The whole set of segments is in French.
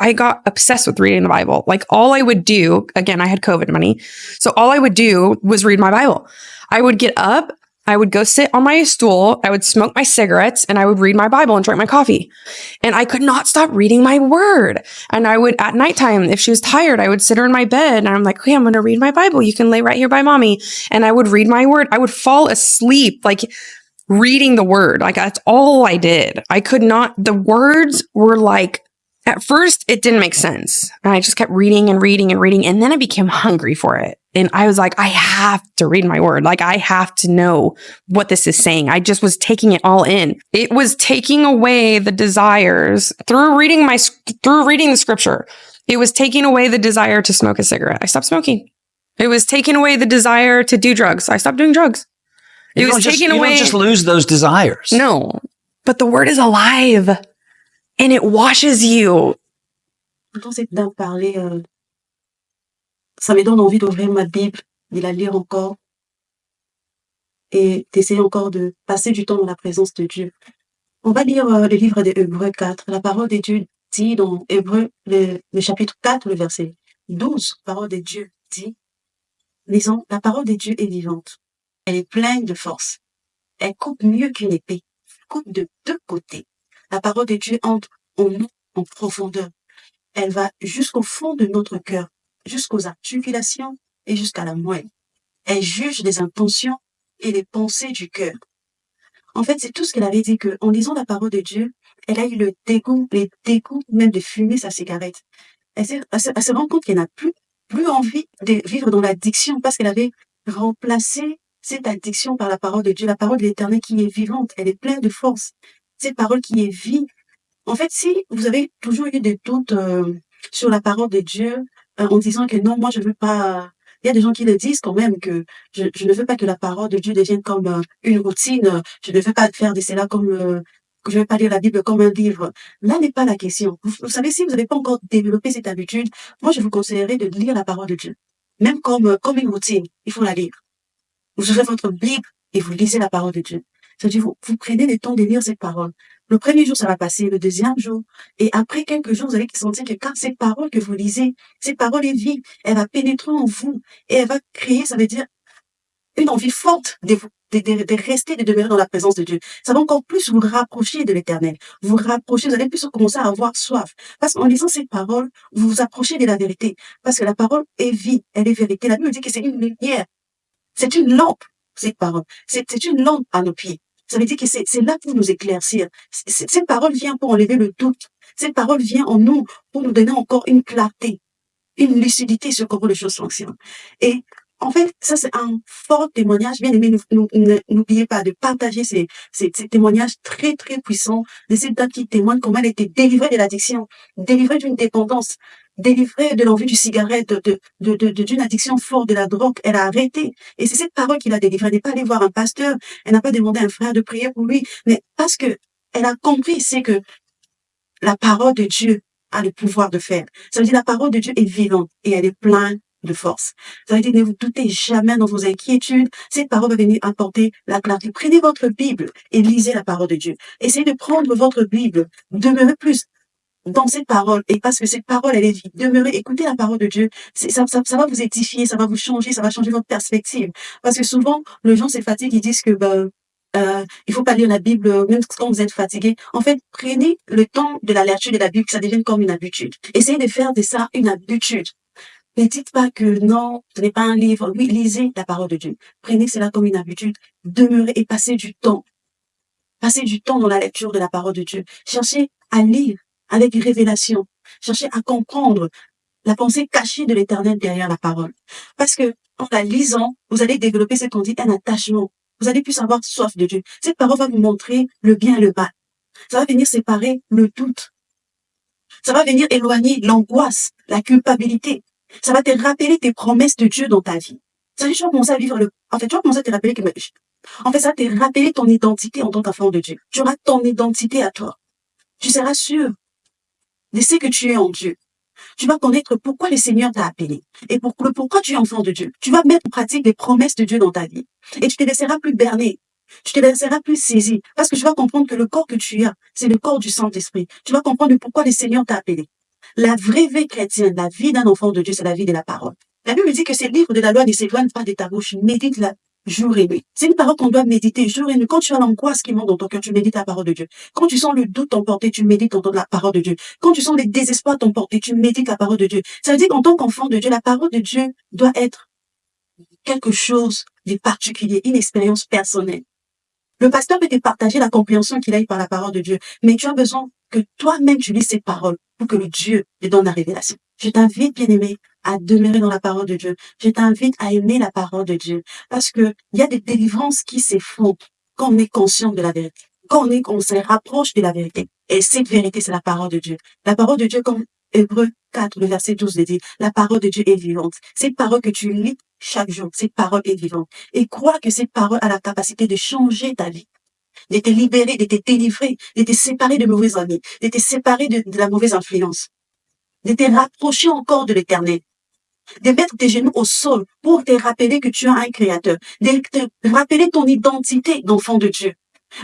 I got obsessed with reading the Bible. Like all I would do, again, I had COVID money. So all I would do was read my Bible. I would get up, I would go sit on my stool, I would smoke my cigarettes, and I would read my Bible and drink my coffee. And I could not stop reading my word. And I would, at nighttime, if she was tired, I would sit her in my bed and I'm like, okay, I'm going to read my Bible. You can lay right here by mommy. And I would read my word. I would fall asleep, like reading the word. Like that's all I did. I could not, the words were like, at first it didn't make sense. And I just kept reading and reading and reading. And then I became hungry for it. And I was like, I have to read my word. Like I have to know what this is saying. I just was taking it all in. It was taking away the desires through reading the scripture. It was taking away the desire to smoke a cigarette. I stopped smoking. It was taking away the desire to do drugs. I stopped doing drugs. You don't just lose those desires. No, but the word is alive and it washes you. Quand c'est d'en parler, ça me donne envie d'ouvrir ma Bible, de la lire encore et d'essayer encore de passer du temps dans la présence de Dieu. On va lire le livre de Hébreux 4. La parole de Dieu dit dans Hébreux, le chapitre 4, le verset 12, la parole de Dieu dit, lisons, la parole de Dieu est vivante. Elle est pleine de force. Elle coupe mieux qu'une épée. Elle coupe de deux côtés. La parole de Dieu entre en nous en profondeur. Elle va jusqu'au fond de notre cœur, jusqu'aux articulations et jusqu'à la moelle. Elle juge les intentions et les pensées du cœur. En fait, c'est tout ce qu'elle avait dit qu'en lisant la parole de Dieu, elle a eu les dégoûts même de fumer sa cigarette. Elle se rend compte qu'elle n'a plus envie de vivre dans l'addiction parce qu'elle avait remplacé cette addiction par la parole de Dieu, la parole de l'Éternel qui est vivante, elle est pleine de force. Cette parole qui est vie. En fait, si vous avez toujours eu des doutes sur la parole de Dieu, en disant que non, moi je veux pas, il y a des gens qui le disent quand même que je ne veux pas que la parole de Dieu devienne comme une routine, je ne veux pas faire de cela comme, que je ne veux pas lire la Bible comme un livre. Là n'est pas la question. Vous savez, si vous n'avez pas encore développé cette habitude, moi je vous conseillerais de lire la parole de Dieu. Même comme une routine, il faut la lire. Vous ouvrez votre Bible et vous lisez la parole de Dieu. C'est-à-dire, vous prenez le temps de lire cette parole. Le premier jour, ça va passer, le deuxième jour. Et après quelques jours, vous allez sentir que quand cette parole que vous lisez, cette parole est vive, elle va pénétrer en vous et elle va créer, ça veut dire, une envie forte de rester, de demeurer dans la présence de Dieu. Ça va encore plus vous rapprocher de l'Éternel. Vous rapprocher, vous allez plus commencer à avoir soif. Parce qu'en lisant cette parole, vous vous approchez de la vérité. Parce que la parole est vie, elle est vérité. La Bible dit que c'est une lumière. C'est une lampe, cette parole. C'est une lampe à nos pieds. Ça veut dire que c'est là pour nous éclaircir. Cette parole vient pour enlever le doute. Cette parole vient en nous pour nous donner encore une clarté, une lucidité sur comment les choses fonctionnent. Et en fait, ça c'est un fort témoignage. Bien aimé, n'oubliez pas de partager ces témoignages très très puissants de cette dame qui témoigne comment elle était délivrée de l'addiction, délivrée d'une dépendance, délivrée de l'envie du cigarette, d'une addiction forte de la drogue. Elle a arrêté. Et c'est cette parole qui l'a délivrée. Elle n'est pas allée voir un pasteur. Elle n'a pas demandé à un frère de prier pour lui. Mais parce que elle a compris, c'est que la parole de Dieu a le pouvoir de faire. Ça veut dire la parole de Dieu est vivante et elle est pleine de force. Ça veut dire ne vous doutez jamais dans vos inquiétudes. Cette parole va venir apporter la clarté. Prenez votre Bible et lisez la parole de Dieu. Essayez de prendre votre Bible. Demeurez plus dans cette parole, et parce que cette parole, elle est vie. Demeurez, écoutez la parole de Dieu. Ça va vous édifier, ça va vous changer, ça va changer votre perspective. Parce que souvent, les gens se fatiguent, ils disent que il faut pas lire la Bible même quand vous êtes fatigué. En fait, prenez le temps de la lecture de la Bible, que ça devienne comme une habitude. Essayez de faire de ça une habitude. Ne dites pas que non, ce n'est pas un livre. Oui, lisez la parole de Dieu. Prenez cela comme une habitude. Demeurez et passez du temps. Passez du temps dans la lecture de la parole de Dieu. Cherchez à lire avec révélation. Cherchez à comprendre la pensée cachée de l'Éternel derrière la parole. Parce que en la lisant, vous allez développer ce qu'on dit un attachement. Vous allez plus avoir soif de Dieu. Cette parole va vous montrer le bien et le mal. Ça va venir séparer le doute. Ça va venir éloigner l'angoisse, la culpabilité. Ça va te rappeler tes promesses de Dieu dans ta vie. Ça veut dire, tu vas commencer à vivre tu vas commencer à te rappeler en fait, ça va te rappeler ton identité en tant qu'enfant de Dieu. Tu auras ton identité à toi. Tu seras sûr de ce que tu es en Dieu. Tu vas connaître pourquoi le Seigneur t'a appelé et pourquoi tu es enfant de Dieu. Tu vas mettre en pratique les promesses de Dieu dans ta vie et tu te laisseras plus berner. Tu te laisseras plus saisir parce que tu vas comprendre que le corps que tu as, c'est le corps du Saint-Esprit. Tu vas comprendre pourquoi le Seigneur t'a appelé. La vraie vie chrétienne, la vie d'un enfant de Dieu, c'est la vie de la parole. La Bible dit que ces livres de la loi ne s'éloignent pas de ta bouche. Médite-la jour et nuit. C'est une parole qu'on doit méditer jour et nuit. Quand tu as l'angoisse qui monte dans ton cœur, tu médites la parole de Dieu. Quand tu sens le doute t'emporter, tu médites la parole de Dieu. Quand tu sens le désespoir t'emporter, tu médites la parole de Dieu. Ça veut dire qu'en tant qu'enfant de Dieu, la parole de Dieu doit être quelque chose de particulier, une expérience personnelle. Le pasteur peut te partager la compréhension qu'il a eue par la parole de Dieu, mais tu as besoin que toi-même tu lis ces paroles pour que le Dieu te donne la révélation. Je t'invite, bien-aimé, à demeurer dans la parole de Dieu. Je t'invite à aimer la parole de Dieu, parce que il y a des délivrances qui se font quand on est conscient de la vérité, quand on se rapproche de la vérité. Et cette vérité, c'est la parole de Dieu. La parole de Dieu, comme Hébreux 4, le verset 12 le dit, la parole de Dieu est vivante. Cette parole que tu lis chaque jour, cette parole est vivante. Et crois que cette parole a la capacité de changer ta vie, de te libérer, de te délivrer, de te séparer de mauvais amis, de te séparer de la mauvaise influence, de te rapprocher encore de l'Éternel, de mettre tes genoux au sol pour te rappeler que tu as un créateur, de te rappeler ton identité d'enfant de Dieu.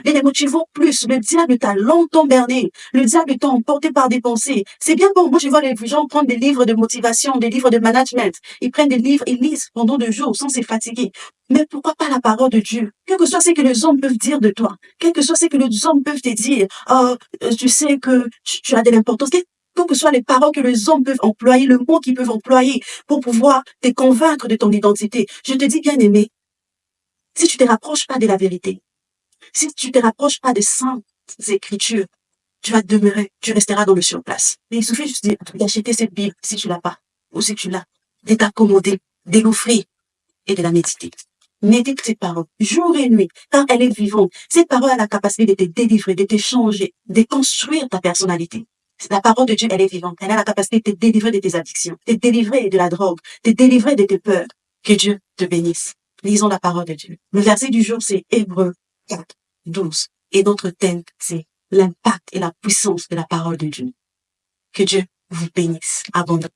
Ne les motivons plus. Le diable t'a longtemps berné. Le diable t'a emporté par des pensées. C'est bien bon. Moi, je vois les gens prendre des livres de motivation, des livres de management. Ils prennent des livres, ils lisent pendant 2 jours sans se fatiguer. Mais pourquoi pas la parole de Dieu? Quel que soit ce que les hommes peuvent dire de toi, quel que soit ce que les hommes peuvent te dire, tu sais que tu as de l'importance. Quelles que soient les paroles que les hommes peuvent employer, le mot qu'ils peuvent employer pour pouvoir te convaincre de ton identité. Je te dis, bien aimé, si tu te rapproches pas de la vérité, si tu te rapproches pas des saintes écritures, tu vas demeurer, tu resteras dans le surplace. Mais il suffit juste d'acheter cette Bible, si tu l'as pas, ou si tu l'as, de t'accommoder, de l'offrir et de la méditer. Médite cette parole, jour et nuit, car elle est vivante. Cette parole a la capacité de te délivrer, de te changer, de construire ta personnalité. La parole de Dieu, elle est vivante. Elle a la capacité de te délivrer de tes addictions, de te délivrer de la drogue, de te délivrer de tes peurs. Que Dieu te bénisse. Lisons la parole de Dieu. Le verset du jour, c'est Hébreux 4, 12. Et notre thème, c'est l'impact et la puissance de la parole de Dieu. Que Dieu vous bénisse abondamment.